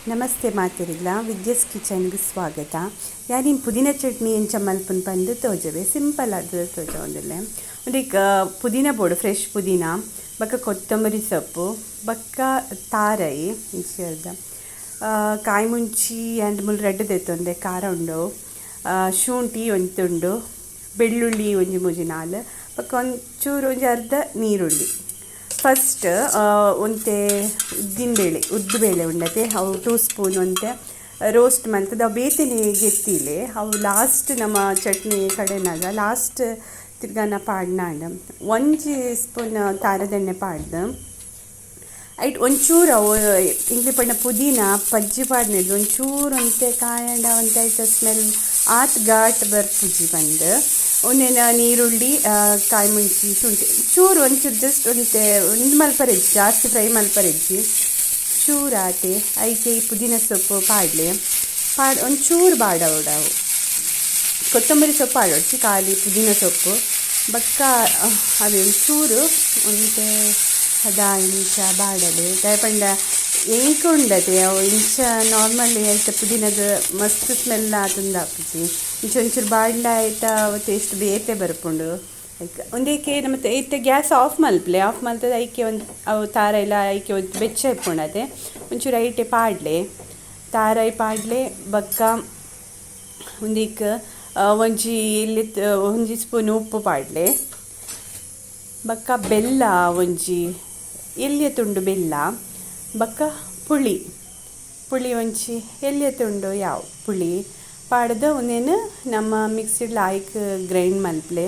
ನಮಸ್ತೆ ಮಾತಿರಿಲ್ಲ ವಿದ್ಯಾಸ್ ಕಿಚನ್ಗೆ ಸ್ವಾಗತ. ಯಾರಿನ ಪುದೀನ ಚಟ್ನಿ ಎಂಚ ಮಲ್ಪನ್ ಪಂದು ತೋಜವೆ ಸಿಂಪಲ್ ಆದ ತೋಜ ಒಂದಿಲ್ಲ. ಒಂದೀಗ ಪುದೀನ ಬೋಡು ಫ್ರೆಶ್ ಪುದೀನ ಬಕ್ಕ ಕೊತ್ತಂಬರಿ ಸೊಪ್ಪು ಬಕ್ಕ ತಾರೈ ಇಂಚರ್ದ ಕಾಯಿ ಮುಂಚಿ ಆ್ಯಂಡ್ ಮುಲ್ ರೆಡ್ ತೆತ್ತೊಂದೆ ಖಾರ ಉಂಡು, ಶುಂಠಿ ಒಂತುಂಡು, ಬೆಳ್ಳುಳ್ಳಿ ಒಂಜಿ ಮೂಜಿ ನಾಲ್ ಬಕ್ಕ ಒಂಚೂರು ಒಂಜಿ ಅರ್ಧ ನೀರುಳ್ಳಿ. ಫಸ್ಟ್ ಒಂತೆ ಉದ್ದಿನಬೇಳೆ ಉಂಡತೆ ಅವು 2 ಸ್ಪೂನ್ ಒಂತೆ ರೋಸ್ಟ್ ಮಲ್ತದ ಅವು ಬೇತೇನೆ ಗೆತ್ತಿಲೆ ಅವು ಲಾಸ್ಟ್ ನಮ್ಮ ಚಟ್ನಿ ಕಡೆನಾಗ ಲಾಸ್ಟ್ ತಿರ್ಗಾನ ಪಾಡ್ನಾಂಡ 1 ಸ್ಪೂನ್ ತಾರದೆಣ್ಣೆ ಪಾಡ್ದು ಐಟ್ ಒಂಚೂರು ಅವು ಇಂಗ್ಲಿ ಪಂಡ ಪುದೀನ ಪಜ್ಜಿ ಪಾಡ್ನಿದ್ದು ಒಂಚೂರು ಒಂತೆ ಕಾಯಂಡ ಒಂತೆ ಐಟ ಸ್ಮೆಲ್ ಆತ್ ಘಾಟ್ ಬರ್ಪುಜಿ ಬಂದು ಒಂದೇನ ನೀರುಳ್ಳಿ ಕಾಯಿ ಮುಂಚಿ ಶುಂಠಿ ಚೂರು ಒಂಚೂರು ಜಸ್ಟ್ ಒಂದು ಮಲ್ಪರೆಜ್ಜಿ ಜಾಸ್ತಿ ಫ್ರೈ ಮಲ್ಪರೆಜ್ಜಿ ಚೂರು ಆತೆ ಐಕೆ ಈ ಪುದೀನ ಸೊಪ್ಪು ಒಂಚೂರು ಬಾಡವು ಕೊತ್ತಂಬರಿ ಸೊಪ್ಪು ಆಡೋಡ್ಸಿ ಖಾಲಿ ಪುದೀನ ಸೊಪ್ಪು ಬಕ್ಕ ಅವೆ ಒಂಚೂರು ಒಂತೆ ಇಂಚ ಬಾಡಲೆ ದಯಪಂಡ ಎಂಕ ಉಂಡತೆ ಅವು ಇಂಚ ನಾರ್ಮಲಿ ಆಯ್ತು ಪುದೀನದ ಮಸ್ತ್ ಸ್ಮೆಲ್ ಆತಂದು ಹಾಕಿ ಒಂಚೂರು ಬಾಂಡ ಆಯ್ತಾ ಟೇಸ್ಟ್ ಬೇತೆ ಬರ್ಪುಂಡು ಐಕೆ ಒಂದೇಕೆ ನಮ್ಮ ಐತೆ ಗ್ಯಾಸ್ ಆಫ್ ಮಲ್ತದ ಐಕೆ ಒಂದು ಅವು ತಾರ ಎಲ್ಲ ಐಕೆ ಒಂದು ಬೆಚ್ಚ ಇಪ್ಪುಂಡತೆ ಒಂಚೂರು ಐಟೆ ಪಾಡ್ಲೆ ತಾರೈ ಪಾಡ್ಲೆ ಬಕ್ಕ ಒಂದೀಕ ಒಂಜಿ ಸ್ಪೂನ್ ಉಪ್ಪು ಪಾಡ್ಲೆ ಬಕ್ಕ ಬೆಲ್ಲ ಒಂಜಿ ಎಲ್ಲಿಯ ತುಂಡು ಬೆಲ್ಲ ಬಕ್ಕ ಪುಳಿ ಒಂಚಿ ಎಲ್ಲಿಯ ತುಂಡು ಪುಳಿ ಪಾಡ್ದು ಒಂದೇನು ನಮ್ಮ ಮಿಕ್ಸಿಡ್ಲ ಆಯ್ಕ್ ಗ್ರೈಂಡ್ ಮಲ್ಪಲೆ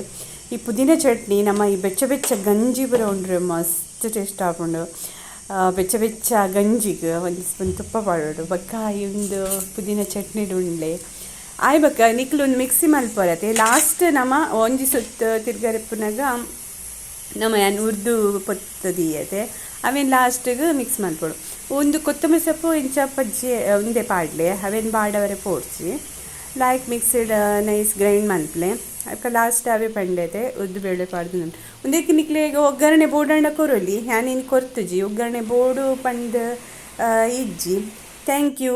ಈ ಪುದೀನ ಚಟ್ನಿ ನಮ್ಮ ಈ ಬೆಚ್ಚ ಗಂಜಿ ಬರೋ ಉಂಡ್ರೆ ಮಸ್ತ್ ಟೇಸ್ಟ್ ಆಪುಂಡು. ಬೆಚ್ಚ ಗಂಜಿಗೆ 1 ಸ್ಪೂನ್ ತುಪ್ಪ ಪಾಡೋಡು ಬಕ್ಕ ಈ ಒಂದು ಪುದೀನ ಚಟ್ನಿ ಉಂಡ್ಲೆ ಬಕ್ಕ ನಿಕ್ಲು ಒಂದು ಮಿಕ್ಸಿ ಮಲ್ಪರತ್ತೆ ಲಾಸ್ಟ್ ನಮ್ಮ ಒಂಜಿ ಸುತ್ತು ತಿರ್ಗರೆಪ್ಪನಾಗ ನಮ್ಮ ಉರ್ದು ಪೊತ್ತದೀಯತೆ ಅವೇನು ಲಾಸ್ಟಿಗೆ ಮಿಕ್ಸ್ ಮಾಡ್ಕೊಡು. ಒಂದು ಕೊತ್ತಂಬರಿ ಸೊಪ್ಪು ಇಂಚ ಪಜ್ಜಿ ಒಂದೇ ಪಾಡ್ಲೆ ಅವೇನು ಬಾಡವರೆ ಪೋಡ್ಸಿ ಲೈಕ್ ಮಿಕ್ಸಿಡ್ ನೈಸ್ ಗ್ರೈಂಡ್ ಮಲ್ಪಲೆ ಅದಕ್ಕೆ ಲಾಸ್ಟ್ ಅವೇ ಪಂಡೈತೆ ಉದ್ದು ಬೇಳೆ ಪಾಡ್ದು ಒಂದಕ್ಕೆ ನಿಕ್ಲೆಗೆ ಒಗ್ಗರಣೆ ಬೋಡಂಡ ಕೊರೊಲಿ ಯಾನೇನು ಕೊರ್ತುಜಿ ಒಗ್ಗರಣೆ ಬೋಡು ಪಂದು ಇಜ್ಜಿ. Thank you.